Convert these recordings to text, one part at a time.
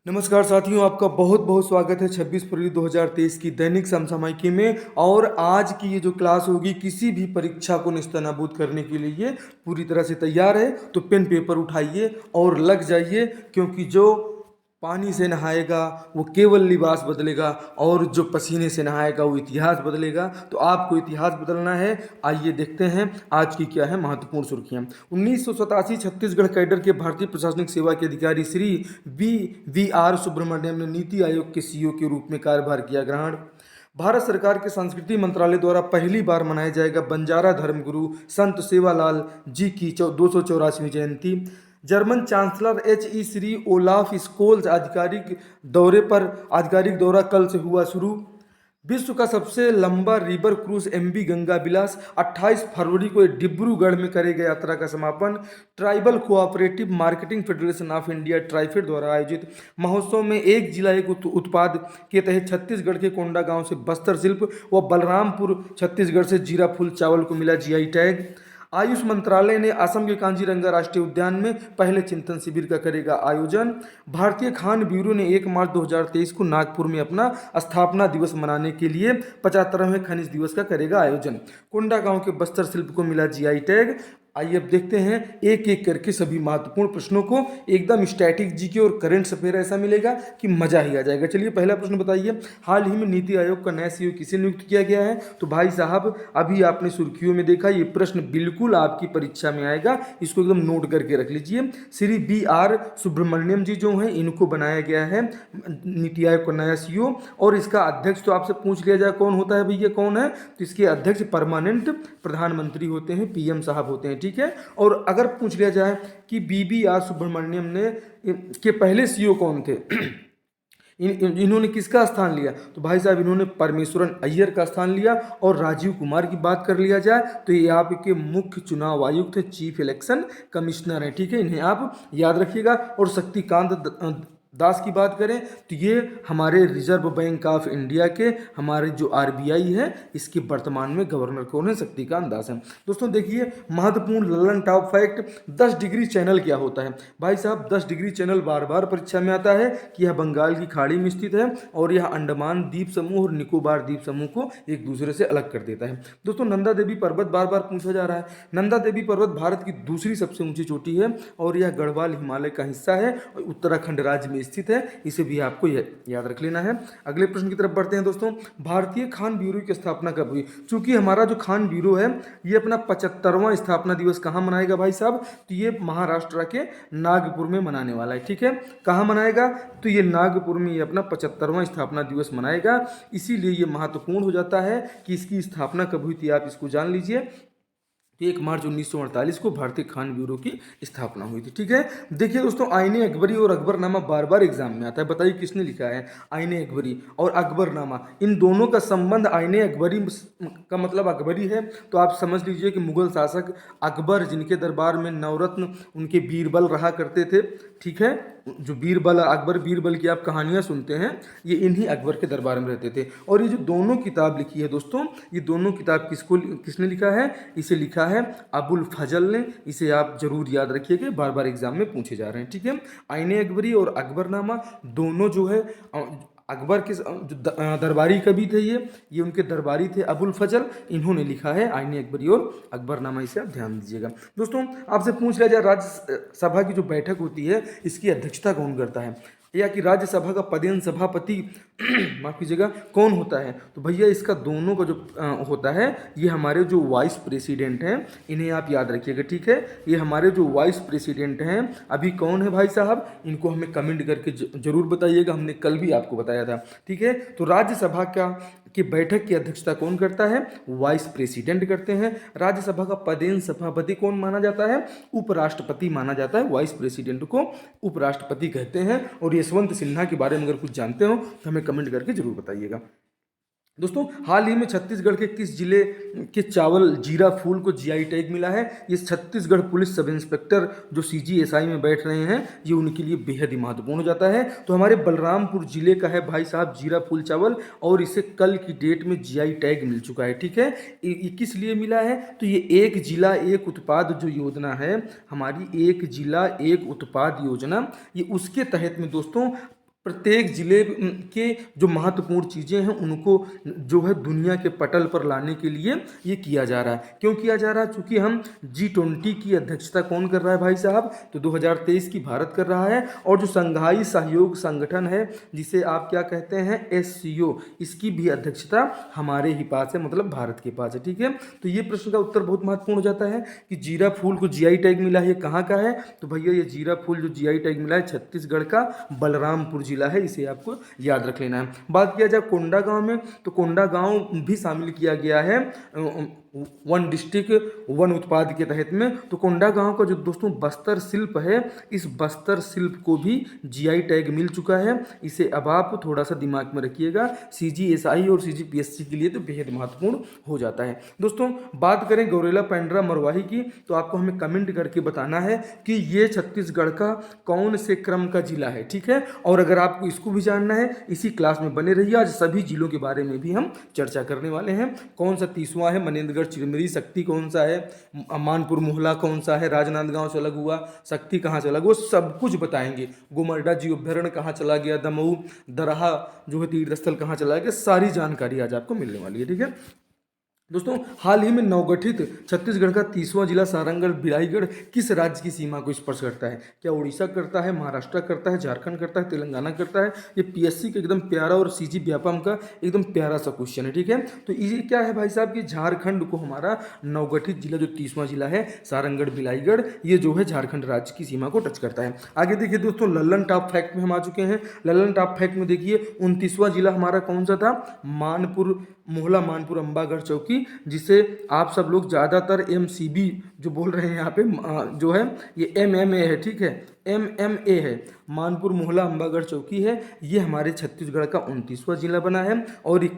नमस्कार साथियों, आपका बहुत बहुत स्वागत है 26 फरवरी 2023 की दैनिक समसामयिकी में। और आज की ये जो क्लास होगी किसी भी परीक्षा को निस्तनाबूद करने के लिए पूरी तरह से तैयार है। तो पेन पेपर उठाइए और लग जाइए, क्योंकि जो पानी से नहाएगा वो केवल लिबास बदलेगा और जो पसीने से नहाएगा वो इतिहास बदलेगा। तो आपको इतिहास बदलना है। आइए देखते हैं आज की क्या है महत्वपूर्ण सुर्खियां। 1987 छत्तीसगढ़ कैडर के भारतीय प्रशासनिक सेवा के अधिकारी श्री वी आर सुब्रमण्यम ने नीति आयोग के सीईओ के रूप में कार्यभार किया ग्रहण। भारत सरकार के संस्कृति मंत्रालय द्वारा पहली बार मनाया जाएगा बंजारा धर्मगुरु संत सेवालाल जी की 284वीं जयंती। German chancellor Shri Olaf Scholz आधिकारिक दौरा कल से हुआ शुरू। विश्व का सबसे लंबा रिवर क्रूज एमवी गंगा विलास 28 फरवरी को डिब्रूगढ़ में करेगा यात्रा का समापन। Tribal cooperative marketing federation of India TRIFED द्वारा आयोजित महोत्सव में एक जिला एक उत्पाद के तहत छत्तीसगढ़ के कोंडागांव से बस्तर शिल्प व बलरामपुर छत्तीसगढ़ से जीरा फूल चावल को मिला जीआई टैग। आयुष मंत्रालय ने असम के कांजीरंगा राष्ट्रीय उद्यान में पहले चिंतन शिविर का करेगा आयोजन। भारतीय खान ब्यूरो ने 1 मार्च 2023 को नागपुर में अपना स्थापना दिवस मनाने के लिए 75वें खनिज दिवस का करेगा आयोजन। कोंडागांव के बस्तर शिल्प को मिला जीआई टैग। आइए अब देखते हैं एक एक करके सभी महत्वपूर्ण प्रश्नों को। एकदम स्टैटिक जीके और करंट अफेयर ऐसा मिलेगा कि मजा ही आ जाएगा। चलिए पहला प्रश्न बताइए, हाल ही में नीति आयोग का नया सीईओ किसे नियुक्त किया गया है? तो भाई साहब अभी आपने सुर्खियों में देखा, ये प्रश्न बिल्कुल आपकी परीक्षा में आएगा, इसको एकदम नोट करके रख लीजिए। श्री वी.आर. सुब्रमण्यम जी जो हैं इनको बनाया गया है नीति आयोग का नया सीईओ। और इसका अध्यक्ष तो आपसे पूछ लिया जाए कौन होता है भैया, कौन है? तो इसके अध्यक्ष परमानेंट प्रधानमंत्री होते हैं, पीएम साहब होते हैं, ठीक है। और अगर पूछ लिया जाए कि वी.आर. सुब्रमण्यम ने के पहले सीईओ कौन थे, इन्होंने किसका स्थान लिया? तो भाई साहब इन्होंने परमेश्वरन अय्यर का स्थान लिया। और राजीव कुमार की बात कर लिया जाए तो ये आपके मुख्य चुनाव आयुक्त है, चीफ इलेक्शन कमिश्नर है, ठीक है, इन्हें आप याद रखिएगा। और शक्तिकांत दास की बात करें तो ये हमारे रिजर्व बैंक ऑफ इंडिया के हमारे जो आरबीआई है इसके वर्तमान में गवर्नर कौन है? शक्तिकांत दास है। दोस्तों देखिए महत्वपूर्ण Lalan top fact, 10 degree channel क्या होता है? भाई साहब 10 डिग्री चैनल बार बार परीक्षा में आता है कि यह बंगाल की खाड़ी में स्थित है और यह अंडमान द्वीप समूह और निकोबार द्वीप समूह को एक दूसरे से अलग कर देता है। दोस्तों नंदा देवी पर्वत बार बार पूछा जा रहा है। नंदा देवी पर्वत भारत की दूसरी सबसे ऊंची चोटी है और यह गढ़वाल हिमालय का हिस्सा है और उत्तराखंड राज्य में स्थित है, इसे भी आपको याद रख लेना है। अगले प्रश्न की तरफ बढ़ते हैं दोस्तों, भारतीय खान ब्यूरो की स्थापना कब हुई? चूंकि हमारा जो खान ब्यूरो है ये अपना 75वां स्थापना दिवस कहाँ मनाएगा भाई साहब? तो ये महाराष्ट्र के नागपुर में मनाने वाला है, ठीक है। कहाँ मनाएगा? तो ये नागपुर में ये अपना 75वां स्थापना दिवस मनाएगा। इसीलिए ये महत्वपूर्ण हो जाता है कि इसकी स्थापना कब हुई थी, आप इसको जान लीजिए। 1 मार्च 1948 को भारतीय खान ब्यूरो की स्थापना हुई थी, ठीक है। देखिए दोस्तों आईने अकबरी और अकबरनामा बार बार एग्जाम में आता है, बताइए किसने लिखा है? आईने अकबरी और अकबरनामा, इन दोनों का संबंध, आईने अकबरी का मतलब अकबरी है तो आप समझ लीजिए कि मुगल शासक अकबर जिनके दरबार में नवरत्न उनके बीरबल रहा करते थे, ठीक है। जो बीरबल अकबर बीरबल की आप कहानियाँ सुनते हैं ये इन्हीं अकबर के दरबार में रहते थे। और ये जो दोनों किताब लिखी है दोस्तों, ये दोनों किताब किसने लिखा है? इसे लिखा है अबुल फजल ने। इसे आप जरूर याद रखिएगा, बार बार एग्जाम में पूछे जा रहे हैं, ठीक है। आईने अकबरी और अकबरनामा दोनों जो है अकबर के जो दरबारी कवि थे, ये उनके दरबारी थे अबुल फजल, इन्होंने लिखा है आईने अकबरी और अकबरनामा, इसे आप ध्यान दीजिएगा। दोस्तों आपसे पूछ लिया जाए राज्यसभा की जो बैठक होती है इसकी अध्यक्षता कौन करता है, या कि राज्यसभा का पदेन सभापति माफ कीजिएगा कौन होता है? तो भैया इसका दोनों का जो होता है ये हमारे जो वाइस प्रेसिडेंट हैं, इन्हें आप याद रखिएगा, ठीक है। ये हमारे जो वाइस प्रेसिडेंट हैं अभी कौन है भाई साहब, इनको हमें कमेंट करके जरूर बताइएगा, हमने कल भी आपको बताया था, ठीक है। तो राज्यसभा की बैठक की अध्यक्षता कौन करता है? वाइस प्रेसिडेंट करते हैं। राज्यसभा का पदेन सभापति कौन माना जाता है? उपराष्ट्रपति माना जाता है। वाइस प्रेसिडेंट को उपराष्ट्रपति कहते हैं। और यशवंत सिन्हा के बारे में अगर कुछ जानते हो तो हमें कमेंट करके जरूर बताइएगा। दोस्तों हाल ही में छत्तीसगढ़ के किस जिले के चावल जीरा फूल को जीआई टैग मिला है? ये छत्तीसगढ़ पुलिस सब इंस्पेक्टर जो सीजीएसआई में बैठ रहे हैं, ये उनके लिए बेहद ही महत्वपूर्ण हो जाता है। तो हमारे बलरामपुर जिले का है भाई साहब जीरा फूल चावल, और इसे कल की डेट में जीआई टैग मिल चुका है, ठीक है। ये किस लिए मिला है? तो ये एक जिला एक उत्पाद जो योजना है हमारी, एक जिला एक उत्पाद योजना, ये उसके तहत में दोस्तों प्रत्येक जिले के जो महत्वपूर्ण चीज़ें हैं उनको जो है दुनिया के पटल पर लाने के लिए ये किया जा रहा है। क्यों किया जा रहा है? चूंकि हम G20 की अध्यक्षता कौन कर रहा है भाई साहब? तो 2023 की भारत कर रहा है। और जो संघाई सहयोग संगठन है जिसे आप क्या कहते हैं, SCO, इसकी भी अध्यक्षता हमारे ही पास है, मतलब भारत के पास है। ठीक है, तो ये प्रश्न का उत्तर बहुत महत्वपूर्ण हो जाता है कि जीरा फूल को GI टैग मिला है, ये कहाँ का है? तो भैया ये जीरा फूल जो GI टैग मिला है छत्तीसगढ़ का बलरामपुर जिला है, इसे आपको याद रख लेना है। बात किया जाए कोंडा गांव में, तो कोंडा गांव भी शामिल किया गया है वन डिस्ट्रिक्ट वन उत्पाद के तहत में। तो कोंडा गांव का जो दोस्तों बस्तर शिल्प है, इस बस्तर शिल्प को भी GI टैग मिल चुका है। इसे अब आप थोड़ा सा दिमाग में रखिएगा, CGSI और CGPSC के लिए तो बेहद महत्वपूर्ण हो जाता है। दोस्तों बात करें गौरेला पेंड्रा मरवाही की, तो आपको हमें कमेंट करके बताना है कि ये छत्तीसगढ़ का कौन से क्रम का जिला है। ठीक है, और अगर आपको इसको भी जानना है, इसी क्लास में बने रहिए। आज सभी जिलों के बारे में भी हम चर्चा करने वाले हैं। कौन सा 30वां है? मनेन्द्रगढ़ चिरमिरी। शक्ति कौन सा है? मानपुर मोहला कौन सा है? राजनांदगांव से अलग हुआ, शक्ति कहाँ से अलग हुआ, सब कुछ बताएंगे। गोमर्डा जीव अभ्यारण्य कहाँ चला गया, दमऊ दरहा जो है तीर्थ स्थल कहाँ चला गया, सारी जानकारी आज आपको मिलने वाली है। ठीक है दोस्तों, हाल ही में नवगठित छत्तीसगढ़ का 30वां जिला सारंगढ़ बिलाईगढ़ किस राज्य की सीमा को स्पर्श करता है? क्या उड़ीसा करता है, महाराष्ट्र करता है, झारखंड करता है, तेलंगाना करता है? ये PSC का एकदम प्यारा और CG व्यापम का एकदम प्यारा सा क्वेश्चन है। ठीक है, तो ये क्या है भाई साहब कि झारखंड को हमारा नवगठित जिला जो 30वां जिला है सारंगढ़ बिलाईगढ़, ये जो है झारखंड राज्य की सीमा को टच करता है। आगे देखिए दोस्तों, लल्लन टॉप फैक्ट में हम आ चुके हैं। लल्लन टॉप फैक्ट में देखिए 29वां जिला हमारा कौन सा था? मानपुर मोहला मानपुर अंबागढ़ चौकी, जिसे आप सब लोग ज़्यादातर MCB जो बोल रहे हैं यहाँ पे जो है ये MMA है। ठीक है, MMA है, मानपुर मोहला अंबागढ़ चौकी है। ये हमारे छत्तीसगढ़ का 29वां जिला बना है। और ये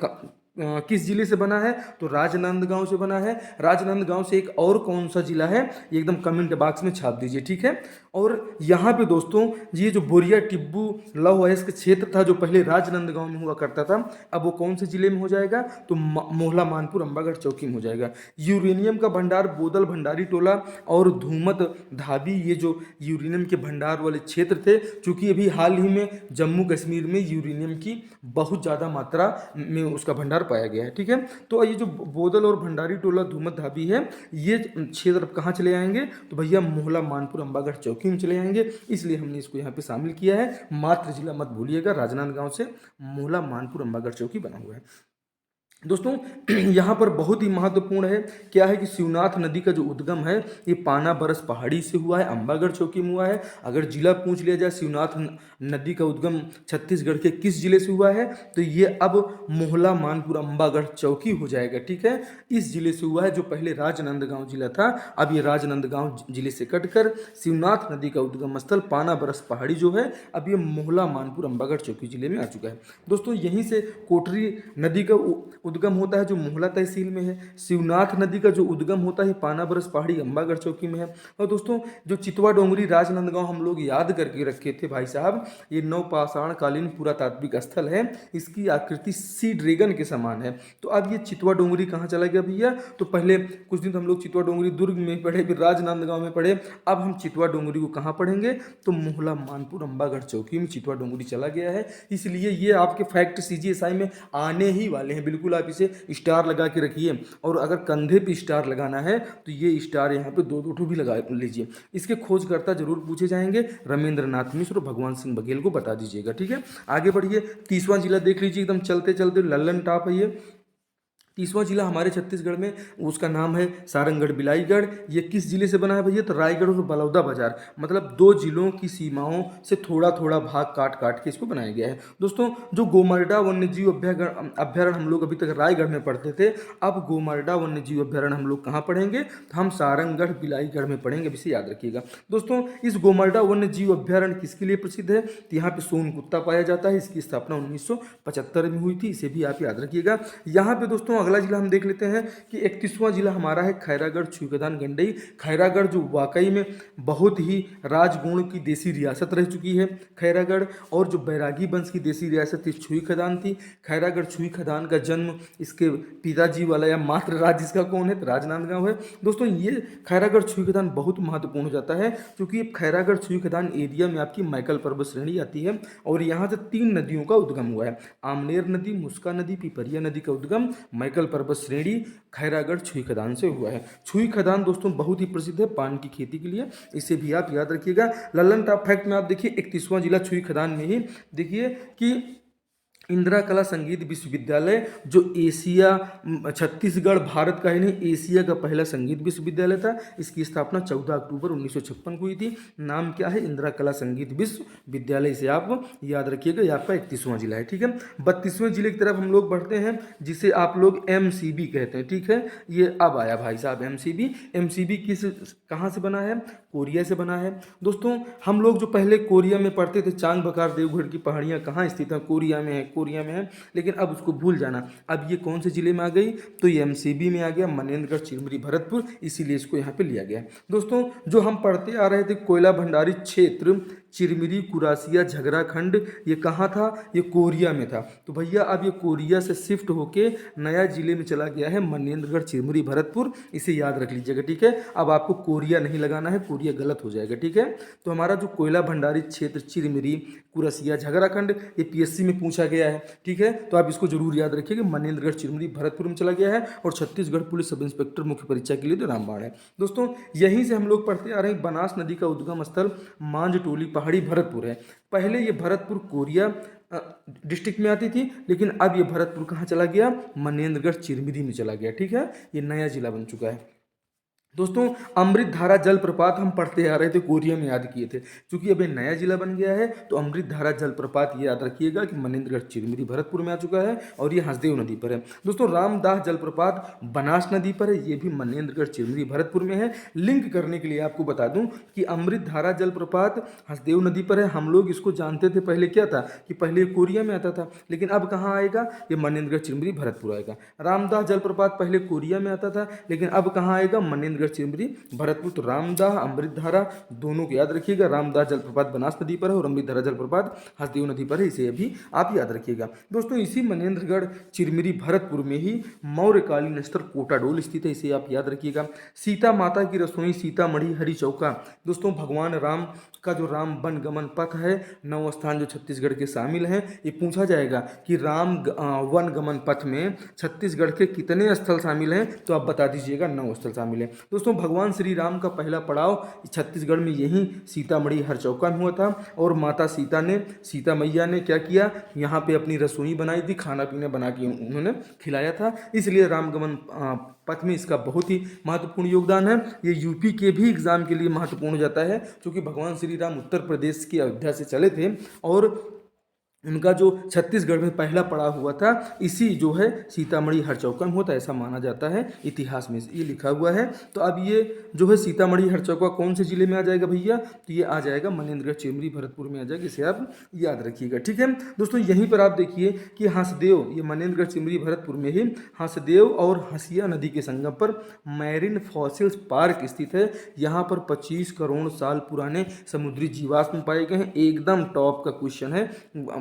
किस जिले से बना है? तो राजनांदगांव से बना है। राजनांदगांव से एक और कौन सा जिला है, ये एकदम कमेंट बॉक्स में छाप दीजिए। ठीक है, और यहाँ पे दोस्तों ये जो बोरिया टिब्बू लौह अयस्क क्षेत्र था जो पहले राजनांदगांव में हुआ करता था, अब वो कौन से जिले में हो जाएगा? तो मोहला मानपुर अंबागढ़ चौकी में हो जाएगा। यूरेनियम का भंडार बोदल भंडारी टोला और धूमत धाबी, ये जो यूरेनियम के भंडार वाले क्षेत्र थे, चूंकि अभी हाल ही में जम्मू कश्मीर में यूरेनियम की बहुत ज़्यादा मात्रा में उसका भंडार पाया गया है। ठीक है, तो ये जो बोदल और भंडारी टोला धूमत धाबी है, ये क्षेत्र कहाँ चले आएंगे? तो भैया मोहला मानपुर अंबागढ़ चौकी में चले आएंगे। इसलिए हमने इसको यहाँ पे शामिल किया है। मात्र जिला मत भूलिएगा, राजनांदगांव से मोहला मानपुर अंबागढ़ चौकी बना हुआ है। दोस्तों यहाँ पर बहुत ही महत्वपूर्ण है, क्या है कि शिवनाथ नदी का जो उद्गम है ये पाना बरस पहाड़ी से हुआ है, अंबागढ़ चौकी में हुआ है। अगर जिला पूछ लिया जाए शिवनाथ नदी का उद्गम छत्तीसगढ़ के किस जिले से हुआ है, तो ये अब मोहला मानपुर अंबागढ़ चौकी हो जाएगा। ठीक है, इस जिले से हुआ है जो पहले राजनांदगांव जिला था, अब ये राजनांदगांव जिले से कटकर शिवनाथ नदी का उद्गम स्थल पाना बरस पहाड़ी जो है, अब ये मोहला मानपुर अंबागढ़ चौकी जिले में आ चुका है। दोस्तों यहीं से कोटरी नदी का उद्गम होता है जो मोहला तहसील में है। शिवनाथ नदी का जो उद्गम होता है पाना बरस पहाड़ी अंबागढ़ चौकी में है। और दोस्तों जो चितवा डोंगरी राजनांदगांव हम लोग याद करके रखे थे भाई साहब, ये नवपाषाण कालीन पुरातात्विक स्थल है, इसकी आकृति सी ड्रैगन के समान है। तो अब ये चितवा डोंगरी कहाँ चला गया भैया? तो पहले कुछ दिन हम लोग चितवा डोंगरी दुर्ग में पढ़े, फिर राजनांदगांव में पढ़े, अब हम चितवा डोंगरी को कहाँ पढ़ेंगे? तो मोहला मानपुर अंबागढ़ चौकी में चितवा डोंगरी चला गया है। इसलिए ये आपके फैक्ट CGSI में आने ही वाले हैं, बिल्कुल आप इसे स्टार लगा के रखिए। और अगर कंधे पे स्टार लगाना है तो ये स्टार यहाँ पे दो ठो भी लगा लीजिए। इसके खोजकर्ता जरूर पूछे जाएंगे, रमेंद्र नाथ मिश्र और भगवान सिंह बघेल को बता दीजिएगा। ठीक है, आगे बढ़िए। 30वां जिला देख लीजिए, एकदम चलते चलते लल्लन टॉप है ये 30वां जिला हमारे छत्तीसगढ़ में, उसका नाम है सारंगढ़ बिलाईगढ़। ये किस जिले से बना है भैया? तो रायगढ़ और बलौदा बाजार, मतलब दो जिलों की सीमाओं से थोड़ा थोड़ा भाग काट काट के इसको बनाया गया है। दोस्तों जो गोमर्डा वन्यजीव अभ्यारण्य हम लोग अभी तक रायगढ़ में पढ़ते थे, अब गोमर्डा वन्यजीव अभ्यारण्य हम लोग कहाँ पढ़ेंगे? तो हम सारंगढ़ बिलाईगढ़ में पढ़ेंगे, इसे याद रखिएगा। दोस्तों इस गोमर्डा वन्यजीव अभ्यारण्य किसके लिए प्रसिद्ध है? तो यहाँ पे सोन कुत्ता पाया जाता है, इसकी स्थापना 1975 में हुई थी, इसे भी आप याद रखिएगा। यहाँ पे दोस्तों अगला जिला हम देख लेते हैं कि 31वां जिला हमारा है खैरागढ़ छुईखदान गंडई। खैरागढ़ जो वाकई में बहुत ही राजगुण की देसी रियासत रह चुकी है खैरागढ़, और जो बैरागी वंश की देसी रियासत थी छुईखदान थी। खैरागढ़ छुईखदान का जन्म इसके पिताजी वाला या मात्र राज इसका कौन है, तो राजनांदगांव है। दोस्तों ये खैरागढ़ छुईखदान बहुत महत्वपूर्ण हो जाता है क्योंकि खैरागढ़ छुईखदान एरिया में आपकी मैकल पर्वत श्रेणी आती है और यहाँ से 3 नदियों का उद्गम हुआ है। आमनेर नदी, मुस्का नदी, पिपरिया नदी का उद्गम मैकल पर्वत श्रेणी खैरागढ़ छुईखदान से हुआ है। छुईखदान दोस्तों बहुत ही प्रसिद्ध है पान की खेती के लिए, इसे भी आप याद रखिएगा। ललन टॉप फैक्ट में आप देखिए 31वां जिला छुईखदान में ही देखिए कि इंदिरा कला संगीत विश्वविद्यालय जो एशिया, छत्तीसगढ़ भारत का ही नहीं एशिया का पहला संगीत विश्वविद्यालय था। इसकी स्थापना 14 अक्टूबर 1956 को हुई थी। नाम क्या है, इंदिरा कला संगीत विश्वविद्यालय। इसे आप याद रखिएगा, ये आपका 31वां जिला है। ठीक है, 32वें जिले की तरफ हम लोग बढ़ते हैं जिसे आप लोग MCB कहते हैं। ठीक है, ये अब आया भाई साहब MCB। MCB कहाँ से बना है, कोरिया से बना है। दोस्तों हम लोग जो पहले कोरिया में पढ़ते थे, चांग बकार देवगढ़ की पहाड़ियाँ कहाँ स्थित हैं, कोरिया में है, कोरिया में है, लेकिन अब उसको भूल जाना। अब ये कौन से जिले में आ गई, तो ये MCB में आ गया, मनेन्द्रगढ़, चिरमिरी, भरतपुर, इसीलिए इसको यहाँ पे लिया गया। दोस्तों जो हम पढ़ते आ रहे थे कोयला भंडारी क्षेत्र चिरमिरी, कुरासिया, झगरा खंड, ये कहाँ था, ये कोरिया में था। तो भैया अब ये कोरिया से शिफ्ट होके नया जिले में चला गया है मनेन्द्रगढ़, चिरमिरी, भरतपुर, इसे याद रख लीजिएगा। ठीक है, अब आपको कोरिया नहीं लगाना है, कोरिया गलत हो जाएगा। ठीक है, तो हमारा जो कोयला भंडारी क्षेत्र चिरमिरी, कुरासिया, झगरा खंड, ये PSC में पूछा गया है। ठीक है, तो आप इसको जरूर याद रखिएगा, मनेन्द्रगढ़, चिरमिरी, भरतपुर में चला गया है और छत्तीसगढ़ पुलिस सब इंस्पेक्टर मुख्य परीक्षा के लिए तो रामबाण है। दोस्तों यहीं से हम लोग पढ़ते आ रहे हैं, बनास नदी का उद्गम स्थल मांझटोली पहाड़ी, भरतपुर है। पहले ये भरतपुर कोरिया डिस्ट्रिक्ट में आती थी, लेकिन अब ये भरतपुर कहाँ चला गया, मनेन्द्रगढ़, चिरमिरी में चला गया। ठीक है, ये नया जिला बन चुका है। दोस्तों अमृत धारा जलप्रपात हम पढ़ते आ रहे थे, कोरिया में याद किए थे, क्योंकि अब ये नया जिला बन गया है तो अमृत धारा जलप्रपात ये याद रखिएगा कि मनेन्द्रगढ़, चिरमिरी, भरतपुर में आ चुका है और ये हंसदेव नदी पर है। दोस्तों रामदास जलप्रपात बनास नदी पर है, ये भी मनेन्द्रगढ़, चिरमिरी, भरतपुर में है। लिंक करने के लिए आपको बता दूं कि अमृत धारा जलप्रपात हंसदेव नदी पर है। हम लोग इसको जानते थे पहले क्या था कि पहले कोरिया में आता था, लेकिन अब कहाँ आएगा, ये मनेन्द्रगढ़, चिरमिरी, भरतपुर आएगा। रामदास जलप्रपात पहले कोरिया में आता था, लेकिन अब कहाँ आएगा, मनेन्द्रगढ़, चिरमिरी, भरतपुर। तो रामदाह, अमृतधारा दोनों को याद रखिएगा। रामदास जलप्रपात बनास नदी पर है और अमृतधारा जलप्रपात हसदेव नदी पर है, इसे अभी आप याद रखिएगा। दोस्तों इसी मनेन्द्रगढ़, चिरमिरी, भरतपुर में ही मौर्यकालीन स्तर कोटाडोल स्थित है, इसे आप याद रखिएगा। सीता माता की रसोई सीतामढ़ी, हरी चौका। दोस्तों भगवान राम का जो राम वन गमन पथ है, 9 स्थान जो छत्तीसगढ़ के शामिल हैं, ये पूछा जाएगा कि राम वन गमन पथ में छत्तीसगढ़ के कितने स्थल शामिल हैं, तो आप बता दीजिएगा 9 स्थल शामिल हैं। दोस्तों भगवान श्री राम का पहला पड़ाव छत्तीसगढ़ में यहीं सीतामढ़ी हरचौका में हुआ था और माता सीता मैया ने क्या किया, यहाँ पे अपनी रसोई बनाई थी, खाना पीना बना के उन्होंने खिलाया था, इसलिए रामगमन पथ में इसका बहुत ही महत्वपूर्ण योगदान है। ये यूपी के भी एग्जाम के लिए महत्वपूर्ण हो जाता है, क्योंकि भगवान श्री राम उत्तर प्रदेश की अयोध्या से चले थे और उनका जो छत्तीसगढ़ में पहला पड़ाव हुआ था इसी जो है सीतामढ़ी हरचौका में होता है, ऐसा माना जाता है, इतिहास में ये लिखा हुआ है। तो अब ये जो है सीतामढ़ी हरचौका कौन से जिले में आ जाएगा भैया, तो ये आ जाएगा मनेन्द्रगढ़, चिरमिरी, भरतपुर में आ जाएगा, इसे आप याद रखिएगा। ठीक है दोस्तों, यहीं पर आप देखिए कि हंसदेव, ये मनेन्द्रगढ़, चिरमिरी, भरतपुर में ही हंसदेव और हंसिया नदी के संगम पर मैरिन फॉसिल्स पार्क स्थित है। यहाँ पर 25 करोड़ साल पुराने समुद्री जीवाश्म पाए गए हैं। एकदम टॉप का क्वेश्चन है,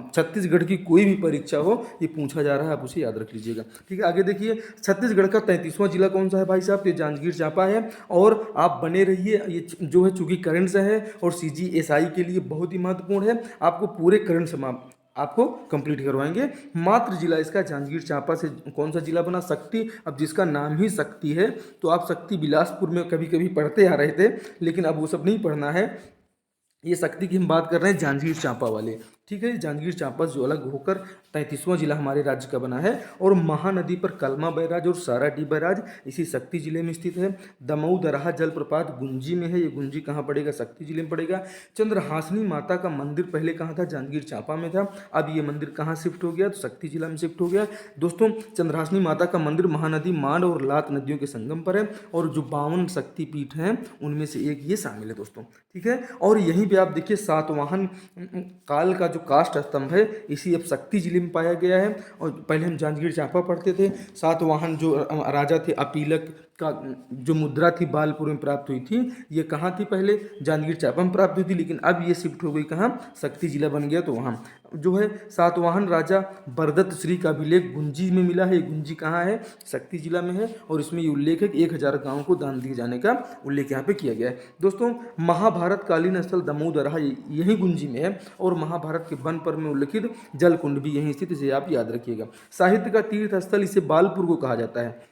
छत्तीसगढ़ की कोई भी परीक्षा हो ये पूछा जा रहा है, आप उसे याद रख लीजिएगा। ठीक है, आगे देखिए छत्तीसगढ़ का 33वां जिला कौन सा है भाई साहब, ये जांजगीर चांपा है। और आप बने रहिए, ये जो है चूंकि करंट से है और CGSI के लिए बहुत ही महत्वपूर्ण है, आपको पूरे करंट समाप्त आपको कंप्लीट करवाएंगे। मात्र जिला इसका जांजगीर चांपा से कौन सा जिला बना, शक्ति। अब जिसका नाम ही शक्ति है तो आप शक्ति बिलासपुर में कभी कभी पढ़ते आ रहे थे, लेकिन अब वो सब नहीं पढ़ना है। ये शक्ति की हम बात कर रहे हैं जांजगीर चांपा वाले। ठीक है, जांजगीर चांपा जो अलग होकर 33वां जिला हमारे राज्य का बना है। और महानदी पर कलमा बैराज और साराडी बैराज इसी शक्ति जिले में स्थित है। दमऊ दरहा जलप्रपात गुंजी में है, ये गुंजी कहाँ पड़ेगा, शक्ति जिले में पड़ेगा। चंद्रहासनी माता का मंदिर पहले कहाँ था, जांजगीर चांपा में था, अब ये मंदिर कहाँ शिफ्ट हो गया, तो शक्ति जिला में शिफ्ट हो गया। दोस्तों चंद्रहासनी माता का मंदिर महानदी, मांड और लात नदियों के संगम पर है और जो 52 शक्तिपीठ हैं उनमें से एक ये शामिल है दोस्तों। ठीक है, और यहीं पे आप देखिए सातवाहन काल का जो जो काष्ठ स्तंभ है इसी अब शक्ति जिले में पाया गया है। और पहले हम जांजगीर चांपा पढ़ते थे। सातवाहन जो राजा थे अपीलक का जो मुद्रा थी बालपुर में प्राप्त हुई थी, ये कहाँ थी? पहले जांजगीर चांपा में प्राप्त हुई थी, लेकिन अब ये शिफ्ट हो गई कहाँ? शक्ति जिला बन गया। तो वहाँ जो है सातवाहन राजा बरदत्त श्री का अभिलेख गुंजी में मिला है। गुंजी कहाँ है? शक्ति जिला में है। और इसमें ये उल्लेख है कि 1000 गाँवों को दान दिए जाने का उल्लेख यहाँ पे किया गया है। दोस्तों महाभारत कालीन स्थल दमोदरा यही गुंजी में है, और महाभारत के वन पर्व में उल्लिखित जलकुंड भी यहीं स्थित, इसे आप याद रखिएगा। साहित्य का तीर्थ स्थल इसे बालपुर को कहा जाता है।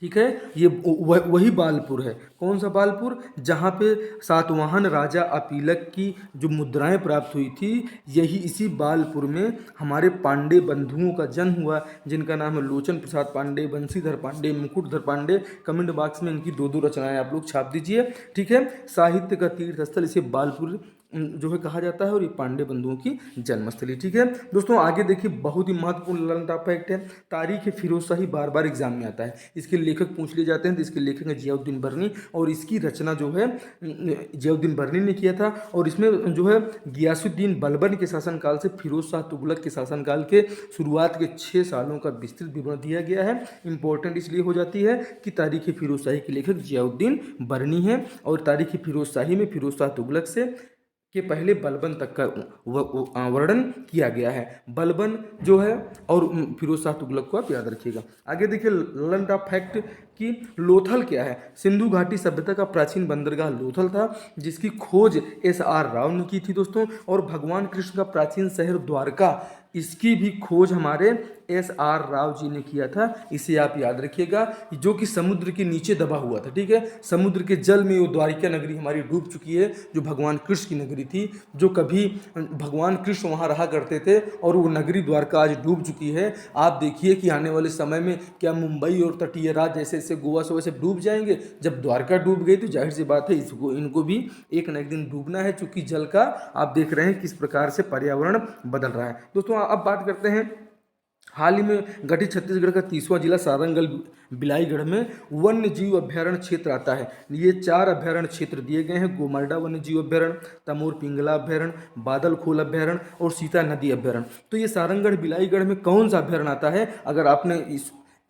ठीक है, ये वही बालपुर है। कौन सा बालपुर? जहाँ पे सातवाहन राजा अपीलक की जो मुद्राएं प्राप्त हुई थी, यही इसी बालपुर में हमारे पांडे बंधुओं का जन्म हुआ, जिनका नाम है लोचन प्रसाद पांडे, बंशीधर पांडे, मुकुटधर पांडे। कमेंट बॉक्स में इनकी दो रचनाएं आप लोग छाप दीजिए। ठीक है, साहित्य का तीर्थ स्थल इसे बालपुर जो है कहा जाता है, और ये पांडे बंधुओं की जन्मस्थली। ठीक है दोस्तों, आगे देखिए बहुत ही महत्वपूर्ण लर्न फैक्ट है। तारीख फिरोजशाही बार बार एग्जाम में आता है। इसके लेखक पूछ लिए जाते हैं, तो इसके लेखक है जियाउद्दीन बर्नी, और इसकी रचना जो है जियाउद्दीन बर्नी ने किया था। और इसमें जो है गियासुद्दीन बलबन के शासनकाल से फिरोज शाह तुगलक के शासनकाल के शुरुआत के 6 सालों का विस्तृत विवरण दिया गया है। इंपॉर्टेंट इसलिए हो जाती है कि तारीख फिरोजशाही के लेखक जियाउद्दीन बर्नी है, और तारीख फिरोजशाही में फिरोज शाह तुगलक से के पहले बलबन तक का वर्णन किया गया है। बलबन जो है और फिरोज शाह तुगलक को आप याद रखिएगा। आगे देखिए लर्न ऑफ फैक्ट कि लोथल क्या है? सिंधु घाटी सभ्यता का प्राचीन बंदरगाह लोथल था, जिसकी खोज SR राव ने की थी दोस्तों। और भगवान कृष्ण का प्राचीन शहर द्वारका, इसकी भी खोज हमारे SR राव जी ने किया था। इसे आप याद रखिएगा, जो कि समुद्र के नीचे दबा हुआ था। ठीक है, समुद्र के जल में वो द्वारिका नगरी हमारी डूब चुकी है, जो भगवान कृष्ण की नगरी थी, जो कभी भगवान कृष्ण वहाँ रहा करते थे, और वो नगरी द्वारका आज डूब चुकी है। आप देखिए कि आने वाले समय में क्या मुंबई और तटीय राज्य जैसे जैसे गोवा से वैसे डूब जाएंगे। जब द्वारका डूब गई तो जाहिर सी बात है इनको भी एक न एक दिन डूबना है, चूंकि जल का आप देख रहे हैं किस प्रकार से पर्यावरण बदल रहा है। दोस्तों अब बात करते हैं हाल ही में गठित छत्तीसगढ़ का 30वां जिला सारंगढ़ बिलाईगढ़ में वन्य जीव अभ्यारण्य क्षेत्र आता है। ये 4 अभ्यारण्य क्षेत्र दिए गए हैं: गोमर्डा वन्य जीव अभ्यारण्य, तमोर पिंगला अभ्यारण्य, बादलखोल अभ्यारण्य और सीता नदी अभ्यारण्य। तो ये सारंगढ़ बिलाईगढ़ में कौन सा अभ्यारण्य आता है? अगर आपने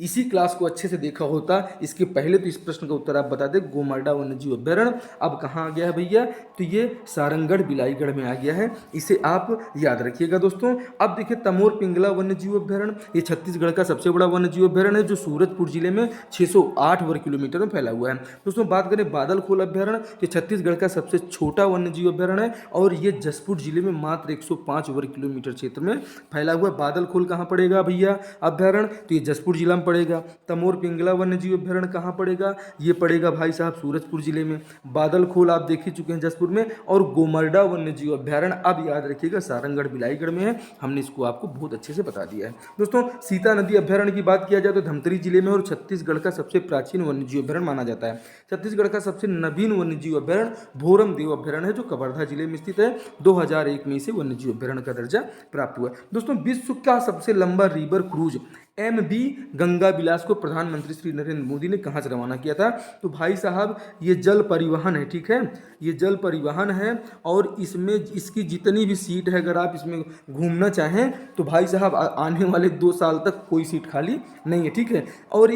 इसी क्लास को अच्छे से देखा होता इसके पहले, तो इस प्रश्न का उत्तर आप बता दें, गोमर्डा वन्यजीव अभ्यारण्य अब कहाँ आ गया है भैया? तो ये सारंगढ़ बिलाईगढ़ में आ गया है। इसे आप याद रखिएगा दोस्तों। अब देखिए तमोर पिंगला वन्यजीव अभ्यारण्य, ये छत्तीसगढ़ का सबसे बड़ा वन्यजीव अभ्यारण्य है, जो सूरजपुर जिले में 608 वर्ग किलोमीटर में फैला हुआ है। दोस्तों बात करें बादलखोल अभ्यारण्य, ये छत्तीसगढ़ का सबसे छोटा वन्यजीव अभ्यारण्य है, और ये जसपुर जिले में मात्र 105 वर्ग किलोमीटर क्षेत्र में फैला हुआ है। बादलखोल कहाँ पड़ेगा भैया अभ्यारण्य? तो ये जसपुर जिला पड़ेगा। तमोर पिंगला वन्यजीव अभ्यारण्य कहाँ पड़ेगा? ये पड़ेगा भाई साहब सूरजपुर जिले में। बादलखोल आप देख ही चुके हैं जसपुर में, और गोमर्डा वन्यजीव अभ्यारण्य अब याद रखिएगा सारंगढ़ बिलाईगढ़ में है। हमने इसको आपको बहुत अच्छे से बता दिया है। दोस्तों सीता नदी अभ्यारण्य की बात किया जाए तो धमतरी जिले में, और छत्तीसगढ़ का सबसे प्राचीन वन्यजीव अभ्यारण्य माना जाता है। छत्तीसगढ़ का सबसे नवीन वन्यजीव अभ्यारण्य भोरम देव अभ्यारण्य है, जो कवर्धा जिले में स्थित है। 2001 में इसे वन्यजीव अभ्यारण्य का दर्जा प्राप्त हुआ। दोस्तों विश्व का सबसे लंबा river cruise MV Ganga Bilas को प्रधानमंत्री श्री नरेंद्र मोदी ने कहाँ से रवाना किया था? तो भाई साहब ये जल परिवहन है। ठीक है, ये जल परिवहन है, और इसमें इसकी जितनी भी सीट है, अगर आप इसमें घूमना चाहें तो भाई साहब आने वाले 2 साल तक कोई सीट खाली नहीं है। ठीक है, और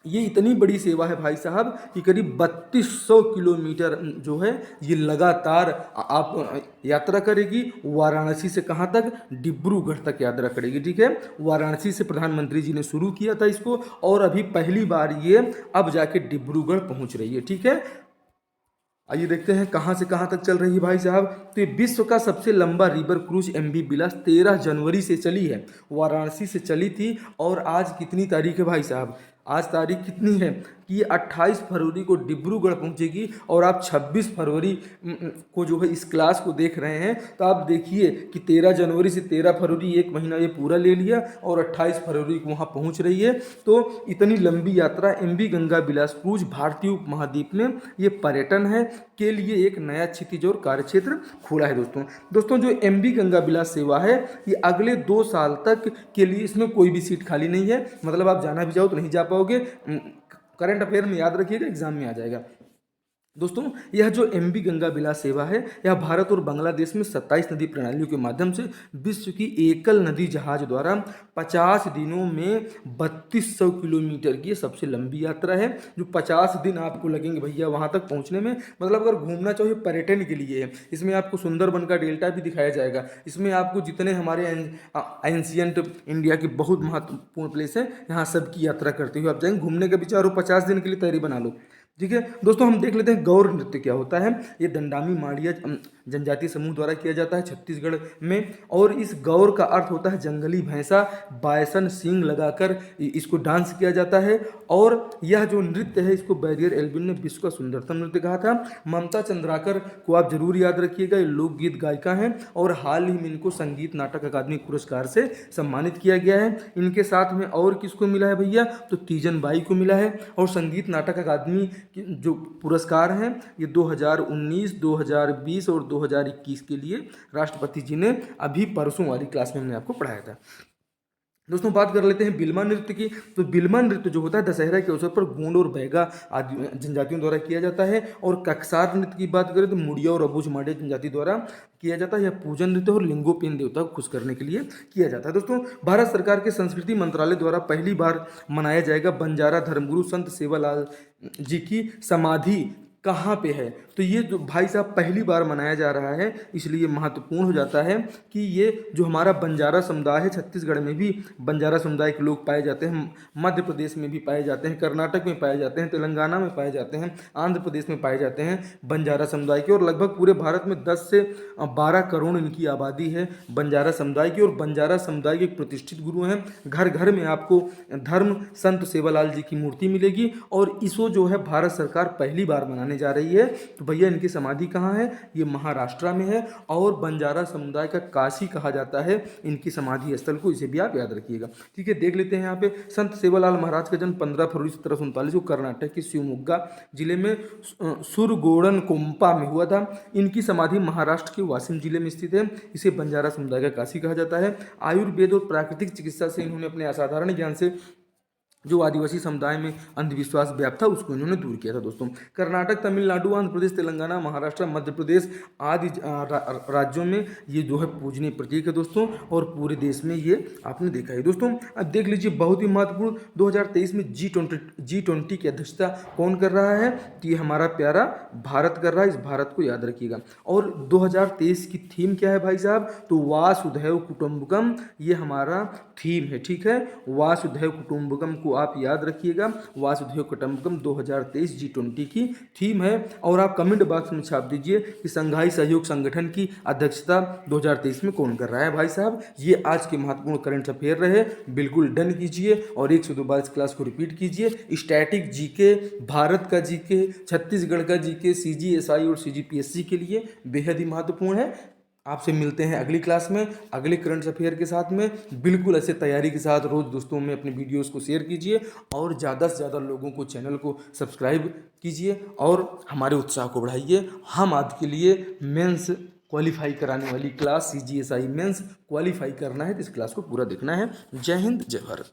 ये इतनी बड़ी सेवा है भाई साहब कि करीब 3200 किलोमीटर जो है ये लगातार आप यात्रा करेगी। वाराणसी से कहाँ तक? डिब्रूगढ़ तक यात्रा करेगी। ठीक है, वाराणसी से प्रधानमंत्री जी ने शुरू किया था इसको, और अभी पहली बार ये अब जाके डिब्रूगढ़ पहुँच रही है। ठीक है, आइए देखते हैं कहाँ से कहाँ तक चल रही है भाई साहब। तो ये विश्व का सबसे लंबा रिवर क्रूज MV बिलास 13 जनवरी से चली है, वाराणसी से चली थी। और आज कितनी तारीख है भाई साहब? आज तारीख कितनी है कि ये 28 फरवरी को डिब्रूगढ़ पहुंचेगी, और आप 26 फरवरी को जो है इस क्लास को देख रहे हैं, तो आप देखिए कि 13 जनवरी से 13 फरवरी 1 महीना ये पूरा ले लिया, और 28 फरवरी को वहाँ पहुँच रही है। तो इतनी लंबी यात्रा MV गंगा बिलास क्रूज भारतीय उपमहाद्वीप में ये पर्यटन है के लिए एक नया क्षितिज और कार्यक्षेत्र खोला है। दोस्तों जो MV गंगा बिलास सेवा है, ये अगले 2 साल तक के लिए इसमें कोई भी सीट खाली नहीं है। मतलब आप जाना भी चाहो तो नहीं जा पाओगे। करंट अफेयर में याद रखिएगा, एग्जाम में आ जाएगा। दोस्तों, यह जो एमवी गंगा विलास सेवा है, यह भारत और बांग्लादेश में 27 नदी प्रणालियों के माध्यम से विश्व की एकल नदी जहाज द्वारा 50 दिनों में 3200 किलोमीटर की सबसे लंबी यात्रा है। जो 50 दिन आपको लगेंगे भैया वहाँ तक पहुँचने में, मतलब अगर घूमना चाहिए पर्यटन के लिए है। इसमें आपको सुंदरबन का डेल्टा भी दिखाया जाएगा। इसमें आपको जितने हमारे एंशियंट इंडिया की बहुत महत्वपूर्ण प्लेस है, यहाँ सबकी यात्रा करते हुए आप जाएंगे। घूमने का विचार हो 50 दिन के लिए तैयारी बना लो। ठीक है दोस्तों, हम देख लेते हैं गौर नृत्य क्या होता है। ये दंडामी माड़िया जनजातीय समूह द्वारा किया जाता है छत्तीसगढ़ में। और इस गौर का अर्थ होता है जंगली भैंसा बायसन सींग लगाकर इसको डांस किया जाता है। और यह जो नृत्य है इसको बैरियर एल्विन ने विश्व का सुंदरतम नृत्य कहा था। ममता चंद्राकर को आप जरूर याद रखिएगा, ये लोकगीत गायिका हैं और हाल ही में इनको संगीत नाटक अकादमी पुरस्कार से सम्मानित किया गया है। इनके साथ में और किसको मिला है भैया, तो तीजन बाई को मिला है। और संगीत नाटक अकादमी जो पुरस्कार हैं ये 2019, 2020 और 2021 के लिए राष्ट्रपति जी ने अभी परसों वाली क्लास में हमने आपको पढ़ाया था। दोस्तों, बात कर लेते हैं बिल्मा नृत्य की। तो बिल्मा नृत्य जो होता है दशहरा के अवसर पर गोंड और बैगा आदि जनजातियों द्वारा किया जाता है। और कक्सार नृत्य की बात करें तो मुड़िया और अबूझ माड़े जनजाति द्वारा किया जाता है। यह पूजन नृत्य और लिंगोपेन देवता को खुश करने के लिए किया जाता है। दोस्तों, भारत सरकार के संस्कृति मंत्रालय द्वारा पहली बार मनाया जाएगा बंजारा धर्मगुरु संत सेवालाल जी की समाधि कहाँ पे है। तो ये जो भाई साहब पहली बार मनाया जा रहा है, इसलिए महत्वपूर्ण हो जाता है कि ये जो हमारा बंजारा समुदाय है, छत्तीसगढ़ में भी बंजारा समुदाय के लोग पाए जाते हैं, मध्य प्रदेश में भी पाए जाते हैं, कर्नाटक में पाए जाते हैं, तेलंगाना में पाए जाते हैं, आंध्र प्रदेश में पाए जाते हैं बंजारा समुदाय के। और लगभग पूरे भारत में 10 से 12 करोड़ इनकी आबादी है बंजारा समुदाय की। और बंजारा समुदाय के एक प्रतिष्ठित गुरु हैं। घर घर में आपको धर्म संत सेवालाल जी की मूर्ति मिलेगी। और इसको जो है भारत सरकार पहली बार मनाने जा रही है। तो भैया इनकी समाधि कहाँ है, ये महाराष्ट्र में है। और बंजारा समुदाय का काशी कहा जाता है इनकी समाधि स्थल को, इसे भी आप याद रखिएगा। ठीक है, देख लेते हैं यहाँ पे संत सेवालाल महाराज का जन्म 15 फरवरी 1739 को कर्नाटक के शिवमोग्गा जिले में सुरगोड़न कोम्पा में हुआ था। इनकी समाधि महाराष्ट्र के वाशिम जिले में स्थित है। इसे बंजारा समुदाय का काशी कहा जाता है। आयुर्वेद और प्राकृतिक चिकित्सा से इन्होंने अपने असाधारण ज्ञान से जो आदिवासी समुदाय में अंधविश्वास व्याप्त था उसको इन्होंने दूर किया था। दोस्तों, कर्नाटक, तमिलनाडु, आंध्र प्रदेश, तेलंगाना, महाराष्ट्र, मध्य प्रदेश आदि राज्यों में ये जो है पूजनीय प्रतीक है दोस्तों। और पूरे देश में ये आपने देखा है। दोस्तों, अब देख लीजिए बहुत ही महत्वपूर्ण 2023 में G20 की अध्यक्षता कौन कर रहा है, तो ये हमारा प्यारा भारत कर रहा है। इस भारत को याद रखिएगा। और 2023 की थीम क्या है भाई साहब, तो वासुधैव कुटुंबकम, ये हमारा थीम है। ठीक है, वासुधैव कुटुंबकम को आप याद रखिएगा। वासुधैव कुटुंबकम 2023 G20 की थीम है। और आप कमेंट बॉक्स में छाप दीजिए कि संघाई सहयोग संगठन की अध्यक्षता 2023 में कौन कर रहा है भाई साहब। ये आज के महत्वपूर्ण करंट अफेयर रहे, बिल्कुल डन कीजिए और 1 से 2 बार इस क्लास को रिपीट कीजिए। स्टैटिक जीके, भारत का जीके, छत्तीसगढ़ का जीके, CGSI और CGPSC के लिए बेहद ही महत्वपूर्ण है। आपसे मिलते हैं अगली क्लास में अगले करंट अफेयर के साथ में। बिल्कुल ऐसे तैयारी के साथ रोज़ दोस्तों में अपने वीडियोस को शेयर कीजिए और ज़्यादा से ज़्यादा लोगों को चैनल को सब्सक्राइब कीजिए और हमारे उत्साह को बढ़ाइए। हम आज के लिए मेंस क्वालिफाई कराने वाली क्लास CGSI मेंस क्वालिफाई करना है, तो इस क्लास को पूरा देखना है। जय हिंद, जय भारत।